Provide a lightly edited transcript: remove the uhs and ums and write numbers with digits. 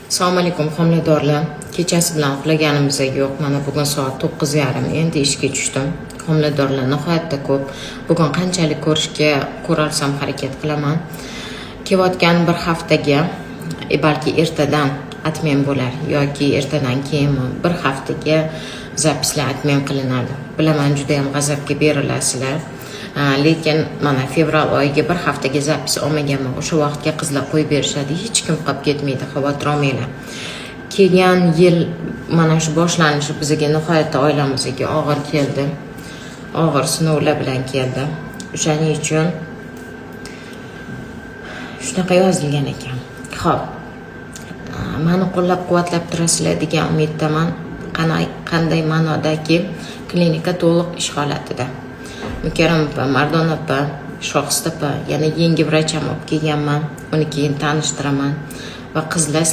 Assalomu alaykum homiladorlar. Kechasi bilan uxlaganimiz yo'q. Mana bugun soat 9:30. Endi ishga tushdim. Homiladorlar nihoyatda ko'p. Bugun qanchalik ko'rarsam harakat qilaman. Kelayotgan bir haftaga, balki ertadan atmen bo'lar yoki ertadan keyinmi bir haftaga zapislar atmen qilinadi. Bilaman juda ham g'azabga berilasizlar. Lekin mana fevral oyiga bir haftaga zapis olmaganman. O'sha vaqtga qizlar qo'yib berishadi. Hech kim qolib ketmaydi, xavotir olmanglar. Kelgan yil mana shu boshlanishi bizga nihoyatda oilamizga og'ir keldi. Og'ir sinovlar bilan keldi. O'shaning uchun shunaqa yozilgan ekan. Xo'p. Meni qo'llab-quvvatlab turasizlar degan umiddaman. Qanday ma'nodaki klinika to'liq ish holatida. Mukarram opa, Mardon opa, Shohist opa, yana yangi vracham olib kelganman. Uni keyin tanishtiraman va qizlar